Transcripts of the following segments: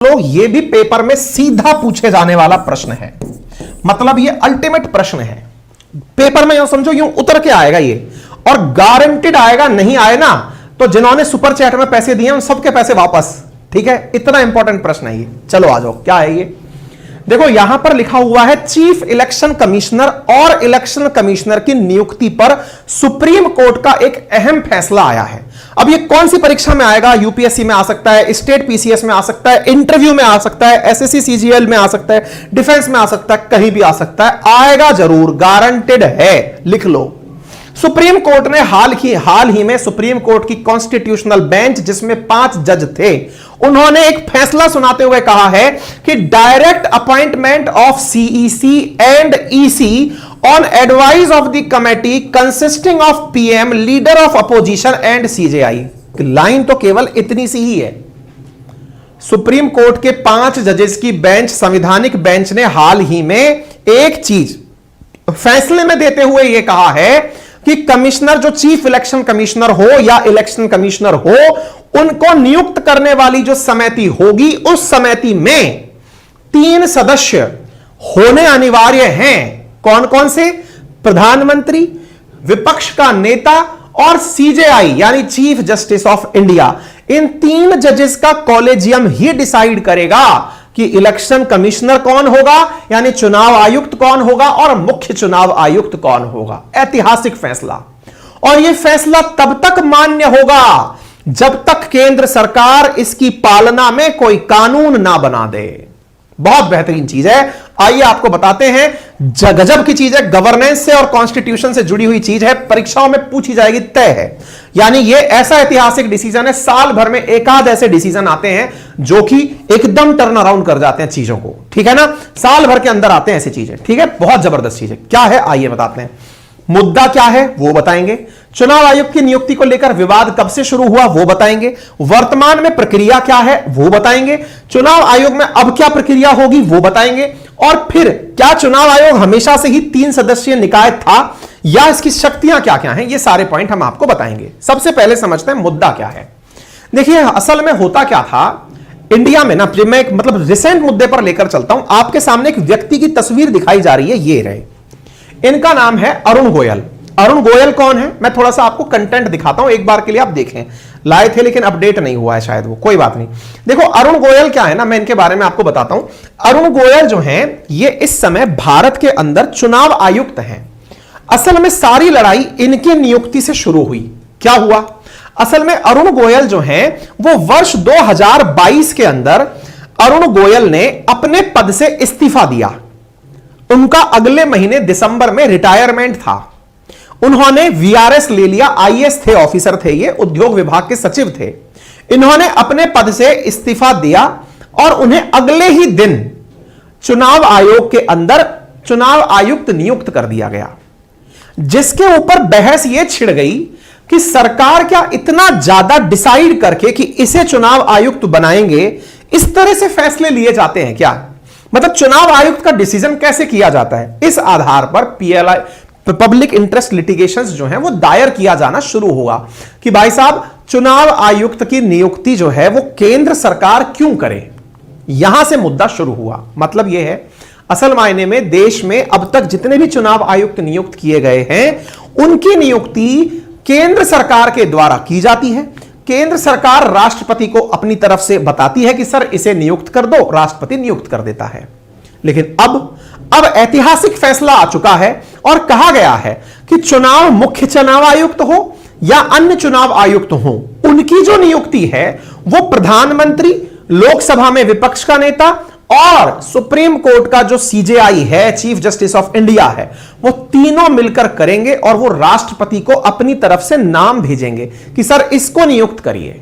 लोग ये भी पेपर में सीधा पूछे जाने वाला प्रश्न है, मतलब ये अल्टीमेट प्रश्न है। पेपर में यूं समझो यूं उतर के आएगा ये, और गारंटेड आएगा। नहीं आए ना तो जिन्होंने सुपर चैट में पैसे दिए उन सबके पैसे वापस। ठीक है, इतना इंपॉर्टेंट प्रश्न है ये। चलो आ जाओ, क्या है ये देखो, यहां पर लिखा हुआ है चीफ इलेक्शन कमिश्नर और इलेक्शन कमिश्नर की नियुक्ति पर सुप्रीम कोर्ट का एक अहम फैसला आया है। अब ये कौन सी परीक्षा में आएगा? यूपीएससी में आ सकता है, स्टेट पीसीएस में आ सकता है, इंटरव्यू में आ सकता है, एसएससी सीजीएल में आ सकता है, डिफेंस में आ सकता है, कहीं भी आ सकता है, आएगा जरूर, गारंटेड है, लिख लो। सुप्रीम कोर्ट ने हाल ही में सुप्रीम कोर्ट की कॉन्स्टिट्यूशनल बेंच, जिसमें 5 जज थे, उन्होंने एक फैसला सुनाते हुए कहा है कि direct appointment of CEC and EC on advice of the committee consisting of PM, leader of opposition and CJI. Line तो केवल इतनी सी ही है। सुप्रीम कोर्ट के 5 जजेस की बेंच, संवैधानिक बेंच ने हाल ही में एक चीज फैसले में देते हुए यह कहा है कि कमिश्नर, जो चीफ इलेक्शन कमिश्नर हो या इलेक्शन कमिश्नर हो, उनको नियुक्त करने वाली जो समिति होगी, उस समिति में 3 सदस्य होने अनिवार्य हैं। कौन कौन से? प्रधानमंत्री, विपक्ष का नेता और सीजेआई यानी चीफ जस्टिस ऑफ इंडिया। इन 3 जजेस का कॉलेजियम ही डिसाइड करेगा कि इलेक्शन कमिश्नर कौन होगा, यानी चुनाव आयुक्त कौन होगा और मुख्य चुनाव आयुक्त कौन होगा। ऐतिहासिक फैसला। और यह फैसला तब तक मान्य होगा जब तक केंद्र सरकार इसकी पालना में कोई कानून ना बना दे। बहुत बेहतरीन चीज है, आइए आपको बताते हैं। गजब की चीज है, गवर्नेंस से और कॉन्स्टिट्यूशन से जुड़ी हुई चीज है, परीक्षाओं में पूछी जाएगी, तय है। यानी ये ऐसा ऐतिहासिक डिसीजन है, साल भर में एकाध ऐसे डिसीजन आते हैं जो कि एकदम टर्न अराउंड कर जाते हैं चीजों को। ठीक है ना, साल भर के अंदर आते हैं ऐसी चीजें। ठीक है, बहुत जबरदस्त चीज है। क्या है आइए बताते हैं। मुद्दा क्या है वो बताएंगे, चुनाव आयोग की नियुक्ति को लेकर विवाद कब से शुरू हुआ वो बताएंगे, वर्तमान में प्रक्रिया क्या है वो बताएंगे, चुनाव आयोग में अब क्या प्रक्रिया होगी वो बताएंगे, और फिर क्या चुनाव आयोग हमेशा से ही 3 सदस्यीय निकाय था या इसकी शक्तियां क्या क्या हैं, ये सारे पॉइंट हम आपको बताएंगे। सबसे पहले समझते हैं मुद्दा क्या है। देखिए असल में होता क्या था इंडिया में ना, मैं मतलब रिसेंट मुद्दे पर लेकर चलता हूं। आपके सामने एक व्यक्ति की तस्वीर दिखाई जा रही है, ये रहे, इनका नाम है अरुण गोयल। अरुण गोयल कौन है? मैं थोड़ा सा आपको कंटेंट दिखाता हूं, एक बार के लिए आप देखें। लाए थे लेकिन अपडेट नहीं हुआ है शायद, वो कोई बात नहीं। देखो अरुण गोयल क्या है ना, मैं इनके बारे में आपको बताता हूं। अरुण गोयल जो हैं, ये इस समय भारत के अंदर चुनाव आयुक्त हैं। असल में सारी लड़ाई इनकी नियुक्ति से शुरू हुई। क्या हुआ? असल में अरुण गोयल जो हैं, वो वर्ष 2022 के अंदर अरुण गोयल ने अपने पद से इस्तीफा दिया। उनका अगले महीने दिसंबर में रिटायरमेंट था। उन्होंने वीआरएस ले लिया, आईएएस थे, ऑफिसर थे, ये उद्योग विभाग के सचिव थे। इन्होंने अपने पद से इस्तीफा दिया और उन्हें अगले ही दिन चुनाव आयोग के अंदर चुनाव आयुक्त नियुक्त कर दिया गया, जिसके ऊपर बहस यह छिड़ गई कि सरकार क्या इतना ज्यादा डिसाइड करके कि इसे चुनाव आयुक्त बनाएंगे, इस तरह से फैसले लिए जाते हैं क्या? मतलब चुनाव आयुक्त का डिसीजन कैसे किया जाता है, इस आधार पर पीएलआई, पब्लिक इंटरेस्ट लिटिगेशंस जो हैं वो दायर किया जाना शुरू हुआ कि भाई साहब चुनाव आयुक्त की नियुक्ति जो है वो केंद्र सरकार क्यों करे। यहां से मुद्दा शुरू हुआ। मतलब यह है असल मायने में देश में अब तक जितने भी चुनाव आयुक्त नियुक्त किए गए हैं उनकी नियुक्ति केंद्र सरकार के द्वारा की जाती है। केंद्र सरकार राष्ट्रपति को अपनी तरफ से बताती है कि सर इसे नियुक्त कर दो, राष्ट्रपति नियुक्त कर देता है। लेकिन अब ऐतिहासिक फैसला आ चुका है और कहा गया है कि चुनाव मुख्य चुनाव आयुक्त हो या अन्य चुनाव आयुक्त हो, उनकी जो नियुक्ति है वो प्रधानमंत्री, लोकसभा में विपक्ष का नेता और सुप्रीम कोर्ट का जो सीजेआई है, चीफ जस्टिस ऑफ इंडिया है, वो तीनों मिलकर करेंगे और वो राष्ट्रपति को अपनी तरफ से नाम भेजेंगे कि सर इसको नियुक्त करिए।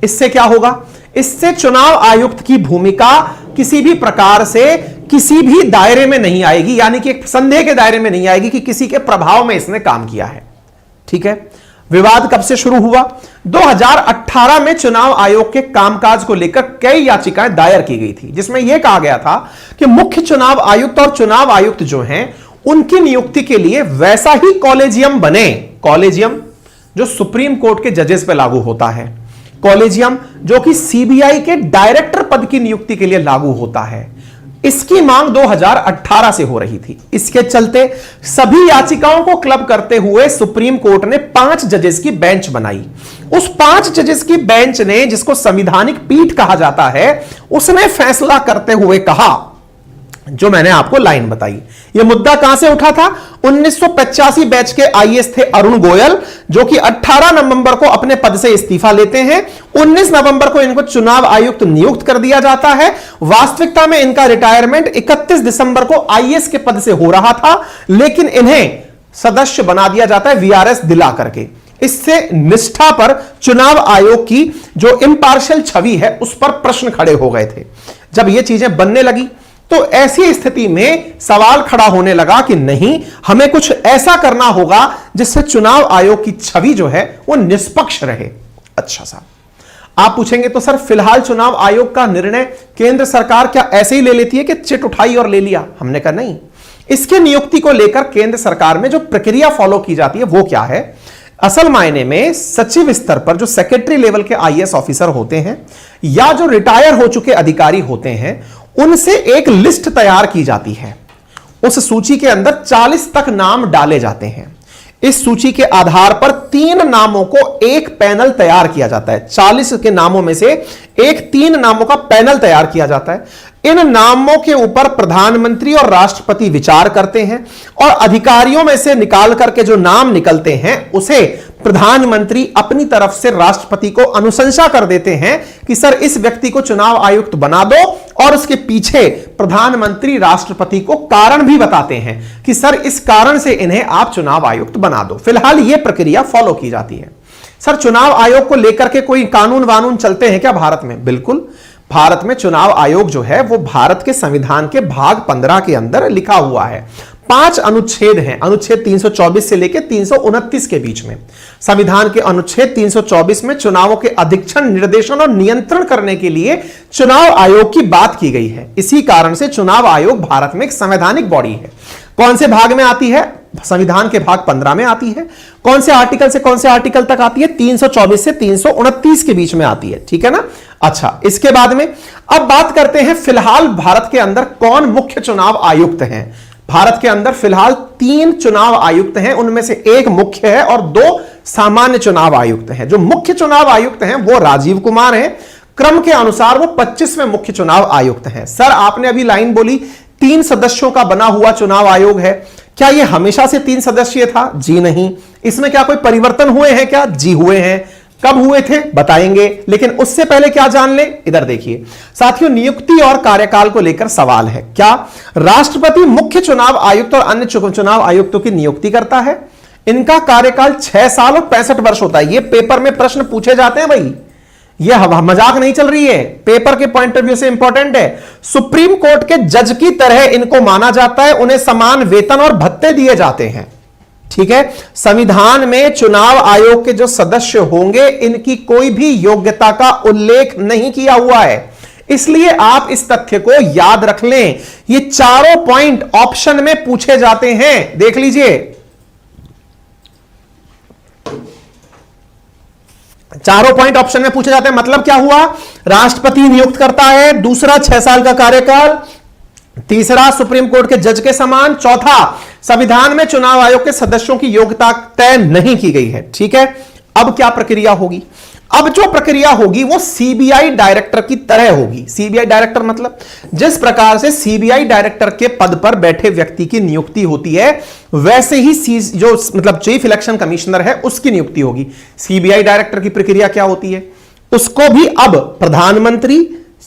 इससे क्या होगा? इससे चुनाव आयुक्त की भूमिका किसी भी प्रकार से किसी भी दायरे में नहीं आएगी, यानी कि एक संदेह के दायरे में नहीं आएगी कि किसी के प्रभाव में इसने काम किया है। ठीक है, विवाद कब से शुरू हुआ? 2018 में चुनाव आयोग के कामकाज को लेकर कई याचिकाएं दायर की गई थी, जिसमें यह कहा गया था कि मुख्य चुनाव आयुक्त और चुनाव आयुक्त जो हैं उनकी नियुक्ति के लिए वैसा ही कॉलेजियम बने, कॉलेजियम जो सुप्रीम कोर्ट के जजेस पे लागू होता है। कॉलेजियम, जो कि सीबीआई के डायरेक्टर पद की नियुक्ति के लिए लागू होता है। इसकी मांग 2018 से हो रही थी। इसके चलते सभी याचिकाओं को क्लब करते हुए सुप्रीम कोर्ट ने 5 जजेस की बेंच बनाई। उस 5 जजेस की बेंच ने, जिसको संवैधानिक पीठ कहा जाता है, उसने फैसला करते हुए कहा, जो मैंने आपको लाइन बताई। यह मुद्दा कहां से उठा था? 1985 बैच के आईएएस थे अरुण गोयल, जो कि 18 नवंबर को अपने पद से इस्तीफा लेते हैं। 19 नवंबर को इनको चुनाव आयुक्त नियुक्त कर दिया जाता है। वास्तविकता में इनका रिटायरमेंट 31 दिसंबर को आईएएस के पद से हो रहा था, लेकिन इन्हें सदस्य बना दिया जाता है वीआरएस दिला करके। इससे निष्ठा पर चुनाव आयोग की जो इंपार्शियल छवि है उस पर प्रश्न खड़े हो गए थे। जब ये चीजें बनने लगी तो ऐसी स्थिति में सवाल खड़ा होने लगा कि नहीं, हमें कुछ ऐसा करना होगा जिससे चुनाव आयोग की छवि जो है वो निष्पक्ष रहे। अच्छा साहब, आप पूछेंगे तो सर फिलहाल चुनाव आयोग का निर्णय केंद्र सरकार क्या ऐसे ही ले लेती है कि चिट उठाई और ले लिया? हमने कहा नहीं। इसके नियुक्ति को लेकर केंद्र सरकार में जो प्रक्रिया फॉलो की जाती है वो क्या है? असल मायने में सचिव स्तर पर जो सेक्रेटरी लेवल के आईएएस ऑफिसर होते हैं या जो रिटायर हो चुके अधिकारी होते हैं, उनसे एक लिस्ट तैयार की जाती है। उस सूची के अंदर 40 तक नाम डाले जाते हैं। इस सूची के आधार पर 3 नामों को एक पैनल तैयार किया जाता है। 40 के नामों में से 3 नामों का पैनल तैयार किया जाता है। इन नामों के ऊपर प्रधानमंत्री और राष्ट्रपति विचार करते हैं और अधिकारियों में से निकाल करके जो नाम निकलते हैं उसे प्रधानमंत्री अपनी तरफ से राष्ट्रपति को अनुशंसा कर देते हैं कि सर इस व्यक्ति को चुनाव आयुक्त बना दो, और उसके पीछे प्रधानमंत्री राष्ट्रपति को कारण भी बताते हैं कि सर इस कारण से इन्हें आप चुनाव आयुक्त बना दो। फिलहाल यह प्रक्रिया फॉलो की जाती है। सर चुनाव आयोग को लेकर के कोई कानून वानून चलते हैं क्या भारत में? बिल्कुल। भारत में चुनाव आयोग जो है वो भारत के संविधान के भाग 15 के अंदर लिखा हुआ है। 5 अनुच्छेद हैं, अनुच्छेद 324 से लेकर 329 के बीच में। संविधान के अनुच्छेद 324 में चुनावों के अधीक्षण, निर्देशन और नियंत्रण करने के लिए चुनाव आयोग की बात की गई है। इसी कारण से चुनाव आयोग भारत में एक संवैधानिक बॉडी है। कौन से भाग में आती है? संविधान के भाग 15 में आती है। कौन से आर्टिकल से कौन से आर्टिकल तक आती है? 324 से 329 के बीच में आती है। ठीक है ना? अच्छा, इसके बाद में अब बात करते हैं फिलहाल भारत के अंदर कौन मुख्य चुनाव आयुक्त हैं। भारत के अंदर फिलहाल 3 चुनाव आयुक्त हैं, उनमें से एक मुख्य है और 2 सामान्य चुनाव आयुक्त हैं। जो मुख्य चुनाव आयुक्त हैं वो राजीव कुमार हैं। क्रम के अनुसार वो 25वें मुख्य चुनाव आयुक्त हैं। सर आपने अभी लाइन बोली 3 सदस्यों का बना हुआ चुनाव आयोग है, क्या यह हमेशा से 3 सदस्यीय था? जी नहीं। इसमें क्या कोई परिवर्तन हुए हैं क्या? जी हुए हैं। कब हुए थे बताएंगे, लेकिन उससे पहले क्या जान ले, इधर देखिए साथियों। नियुक्ति और कार्यकाल को लेकर सवाल है। क्या राष्ट्रपति मुख्य चुनाव आयुक्त और अन्य चुनाव आयुक्तों की नियुक्ति करता है? इनका कार्यकाल 6 साल और 65 वर्ष होता है। ये पेपर में प्रश्न पूछे जाते हैं भाई, ये मजाक नहीं चल रही है, पेपर के पॉइंट ऑफ व्यू से इंपॉर्टेंट है। सुप्रीम कोर्ट के जज की तरह इनको माना जाता है, उन्हें समान वेतन और भत्ते दिए जाते हैं। ठीक है। संविधान में चुनाव आयोग के जो सदस्य होंगे इनकी कोई भी योग्यता का उल्लेख नहीं किया हुआ है, इसलिए आप इस तथ्य को याद रख लें। ये चारों पॉइंट ऑप्शन में पूछे जाते हैं, देख लीजिए। चारों पॉइंट ऑप्शन में पूछे जाते हैं। मतलब क्या हुआ? राष्ट्रपति नियुक्त करता है, दूसरा 6 साल का कार्यकाल, तीसरा सुप्रीम कोर्ट के जज के समान, चौथा संविधान में चुनाव आयोग के सदस्यों की योग्यता तय नहीं की गई है। ठीक है। अब क्या प्रक्रिया होगी? अब जो प्रक्रिया होगी वो सीबीआई डायरेक्टर की तरह होगी। सीबीआई डायरेक्टर मतलब जिस प्रकार से सीबीआई डायरेक्टर के पद पर बैठे व्यक्ति की नियुक्ति होती है, वैसे ही जो मतलब चीफ इलेक्शन कमिश्नर है उसकी नियुक्ति होगी। सीबीआई डायरेक्टर की प्रक्रिया क्या होती है? उसको भी अब प्रधानमंत्री,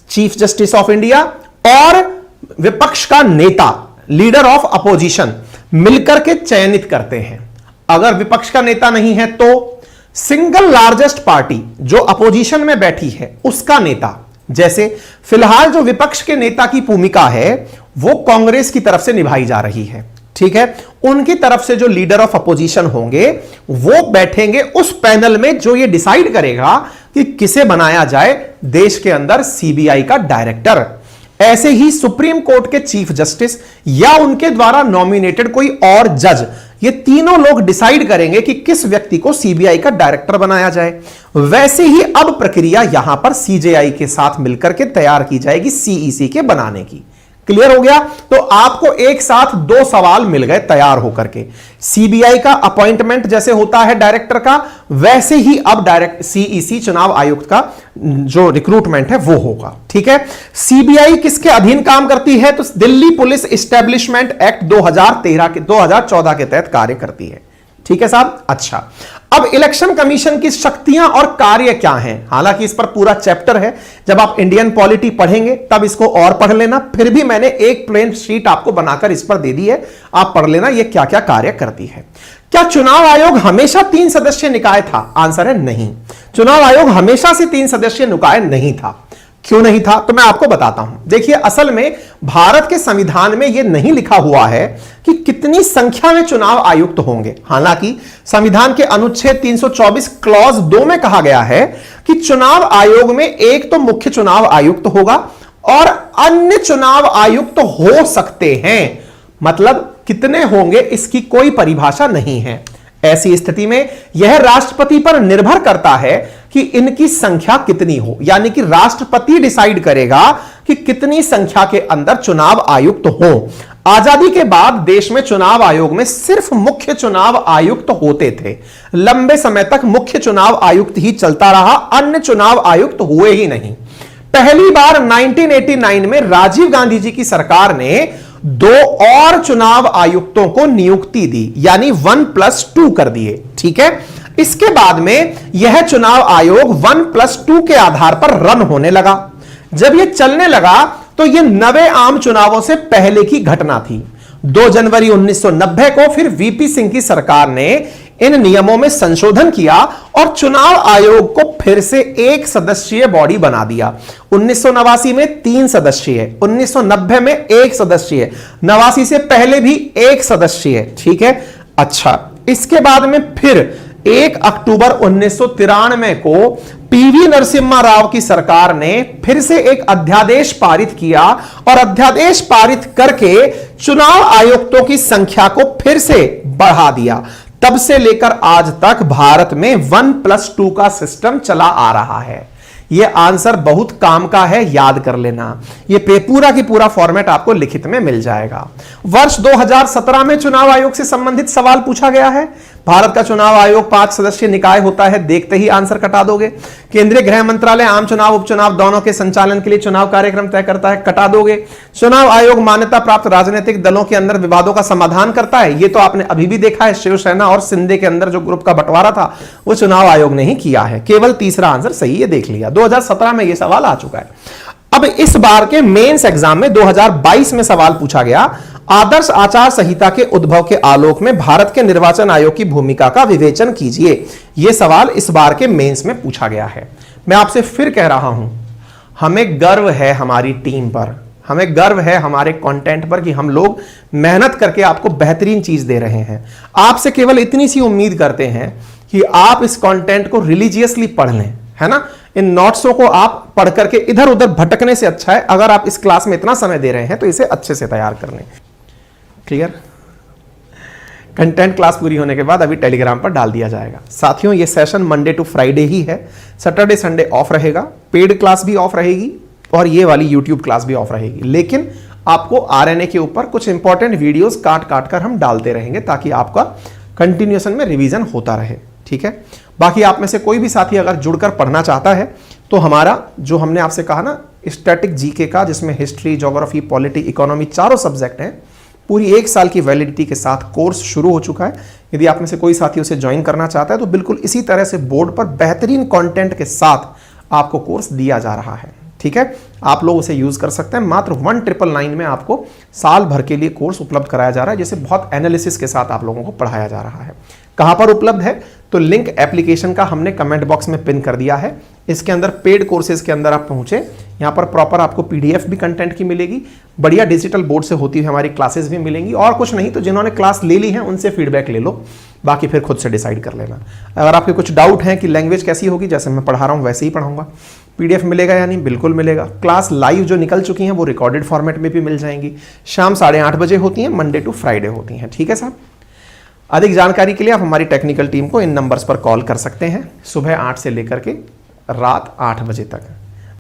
चीफ जस्टिस ऑफ इंडिया और विपक्ष का नेता, लीडर ऑफ अपोजिशन मिलकर के चयनित करते हैं। अगर विपक्ष का नेता नहीं है तो सिंगल लार्जेस्ट पार्टी जो अपोजिशन में बैठी है उसका नेता, जैसे फिलहाल जो विपक्ष के नेता की भूमिका है वो कांग्रेस की तरफ से निभाई जा रही है। ठीक है। उनकी तरफ से जो लीडर ऑफ अपोजिशन होंगे वो बैठेंगे उस पैनल में जो ये डिसाइड करेगा कि किसे बनाया जाए देश के अंदर सीबीआई का डायरेक्टर। ऐसे ही सुप्रीम कोर्ट के चीफ जस्टिस या उनके द्वारा नॉमिनेटेड कोई और जज ये तीनों लोग डिसाइड करेंगे कि किस व्यक्ति को सीबीआई का डायरेक्टर बनाया जाए। वैसे ही अब प्रक्रिया यहां पर सीजेआई के साथ मिलकर के तैयार की जाएगी सीईसी के बनाने की। क्लियर हो गया? तो आपको एक साथ दो सवाल मिल गए तैयार होकर के। सीबीआई का अपॉइंटमेंट जैसे होता है डायरेक्टर का, वैसे ही अब डायरेक्ट सीईसी चुनाव आयुक्त का जो रिक्रूटमेंट है वो होगा। ठीक है, सीबीआई किसके अधीन काम करती है? तो दिल्ली पुलिस एस्टेब्लिशमेंट एक्ट 2014 के तहत कार्य करती है। ठीक है साहब। अच्छा, अब इलेक्शन कमीशन की शक्तियां और कार्य क्या हैं? हालांकि इस पर पूरा चैप्टर है, जब आप इंडियन पॉलिटी पढ़ेंगे तब इसको और पढ़ लेना। फिर भी मैंने एक प्लेन शीट आपको बनाकर इस पर दे दी है, आप पढ़ लेना ये क्या क्या कार्य करती है। क्या चुनाव आयोग हमेशा 3 सदस्यीय निकाय था? आंसर है नहीं। चुनाव आयोग हमेशा से 3 सदस्यीय निकाय नहीं था। क्यों नहीं था? तो मैं आपको बताता हूं। देखिए, असल में भारत के संविधान में यह नहीं लिखा हुआ है कि कितनी संख्या में चुनाव आयुक्त होंगे। हालांकि संविधान के अनुच्छेद 324 क्लॉज 2 में कहा गया है कि चुनाव आयोग में एक तो मुख्य चुनाव आयुक्त होगा और अन्य चुनाव आयुक्त हो सकते हैं। मतलब कितने होंगे इसकी कोई परिभाषा नहीं है। ऐसी स्थिति में यह राष्ट्रपति पर निर्भर करता है कि इनकी संख्या कितनी हो, यानी कि राष्ट्रपति डिसाइड करेगा कि कितनी संख्या के अंदर चुनाव आयुक्त हो। आजादी के बाद देश में चुनाव आयोग में सिर्फ मुख्य चुनाव आयुक्त होते थे। लंबे समय तक मुख्य चुनाव आयुक्त ही चलता रहा, अन्य चुनाव आयुक्त हुए ही नहीं। पहली बार 1989 में राजीव गांधी जी की सरकार ने 2 और चुनाव आयुक्तों को नियुक्ति दी, यानी 1+2 कर दिए। ठीक है, इसके बाद में यह चुनाव आयोग 1+2 के आधार पर रन होने लगा। जब यह चलने लगा तो यह 9 आम चुनावों से पहले की घटना थी। 2 जनवरी 1990 को फिर वीपी सिंह की सरकार ने इन नियमों में संशोधन किया और चुनाव आयोग को फिर से 1 सदस्यीय बॉडी बना दिया। 1989 में 3 सदस्यीय, 1990 में 1 सदस्यीय, 89 से पहले भी 1 सदस्यीय। ठीक है। अच्छा, इसके बाद में फिर 1 अक्टूबर 1993 को पीवी नरसिम्हा राव की सरकार ने फिर से एक अध्यादेश पारित किया और अध्यादेश पारित करके चुनाव आयुक्तों की संख्या को फिर से बढ़ा दिया। तब से लेकर आज तक भारत में 1+2 का सिस्टम चला आ रहा है। यह आंसर बहुत काम का है, याद कर लेना। यह पूरा की पूरा फॉर्मेट आपको लिखित में मिल जाएगा। वर्ष 2017 में चुनाव आयोग से संबंधित सवाल पूछा गया है। भारत का चुनाव आयोग 5 सदस्यीय निकाय होता है, देखते ही आंसर कटा दोगे। केंद्रीय गृह मंत्रालय आम चुनाव उपचुनाव दोनों के संचालन के लिए चुनाव कार्यक्रम तय करता है, कटा दोगे। चुनाव आयोग मान्यता प्राप्त राजनीतिक दलों के अंदर विवादों का समाधान करता है, ये तो आपने अभी भी देखा है। शिवसेना और शिंदे के अंदर जो ग्रुप का बंटवारा था वो चुनाव आयोग ने ही किया है। केवल तीसरा आंसर सही है, देख लिया। 2017 में यह सवाल आ चुका है। अब इस बार के मेंस एग्जाम में 2022 में सवाल पूछा गया, आदर्श आचार संहिता के उद्भव के आलोक में भारत के निर्वाचन आयोग की भूमिका का विवेचन कीजिए। यह सवाल इस बार के मेंस में पूछा गया है। मैं आपसे फिर कह रहा हूं, हमें गर्व है हमारी टीम पर, हमें गर्व है हमारे कंटेंट पर कि हम लोग मेहनत करके आपको बेहतरीन चीज दे रहे हैं। आपसे केवल इतनी सी उम्मीद करते हैं कि आप इस कंटेंट को रिलीजियसली पढ़ लें, है ना। इन नोट्सों को आप पढ़ करके इधर उधर भटकने से अच्छा है अगर आप इस क्लास में इतना समय दे रहे हैं तो इसे अच्छे से तैयार कर लें। क्लियर? कंटेंट क्लास पूरी होने के बाद अभी टेलीग्राम पर डाल दिया जाएगा। साथियों, ये सेशन मंडे टू फ्राइडे ही है, सैटरडे संडे ऑफ रहेगा, पेड क्लास भी ऑफ रहेगी और ये वाली यूट्यूब क्लास भी ऑफ रहेगी। लेकिन आपको आरएनए के ऊपर कुछ इंपॉर्टेंट वीडियोस काट काट कर हम डालते रहेंगे ताकि आपका कंटिन्यूएशन में रिवीजन होता रहे। ठीक है। बाकी आप में से कोई भी साथी अगर जुड़कर पढ़ना चाहता है तो हमारा जो हमने आपसे कहा ना स्टैटिक जीके का, जिसमें हिस्ट्री, ज्योग्राफी, पॉलिटी, इकोनॉमी चारों सब्जेक्ट हैं, पूरी 1 साल की वैलिडिटी के साथ कोर्स शुरू हो चुका है। यदि आप में से कोई साथी उसे ज्वाइन करना चाहता है तो बिल्कुल इसी तरह से बोर्ड पर बेहतरीन कंटेंट के साथ आपको कोर्स दिया जा रहा है। ठीक है, आप लोग उसे यूज कर सकते हैं। मात्र 1999 में आपको साल भर के लिए कोर्स उपलब्ध कराया जा रहा है, जिसे बहुत एनालिसिस के साथ आप लोगों को पढ़ाया जा रहा है। कहां पर उपलब्ध है? तो लिंक एप्लीकेशन का हमने कमेंट बॉक्स में पिन कर दिया है। इसके अंदर पेड कोर्सेज के अंदर आप पहुंचे, यहां पर प्रॉपर आपको पीडीएफ भी कंटेंट की मिलेगी, बढ़िया डिजिटल बोर्ड से होती हुई हमारी क्लासेस भी मिलेंगी। और कुछ नहीं तो जिन्होंने क्लास ले ली है उनसे फीडबैक ले लो, बाकी फिर खुद से डिसाइड कर लेना। अगर आपके कुछ डाउट है कि लैंग्वेज कैसी होगी, जैसे मैं पढ़ा रहा हूं वैसे ही पढ़ाऊंगा। पीडीएफ मिलेगा या नहीं? बिल्कुल मिलेगा। क्लास लाइव जो निकल चुकी हैं वो रिकॉर्डेड फॉर्मेट में भी मिल जाएंगी। शाम 8:30 बजे होती हैं, मंडे टू फ्राइडे होती हैं। ठीक है साहब। अधिक जानकारी के लिए आप हमारी टेक्निकल टीम को इन नंबर्स पर कॉल कर सकते हैं, सुबह 8 से लेकर के रात 8 बजे तक।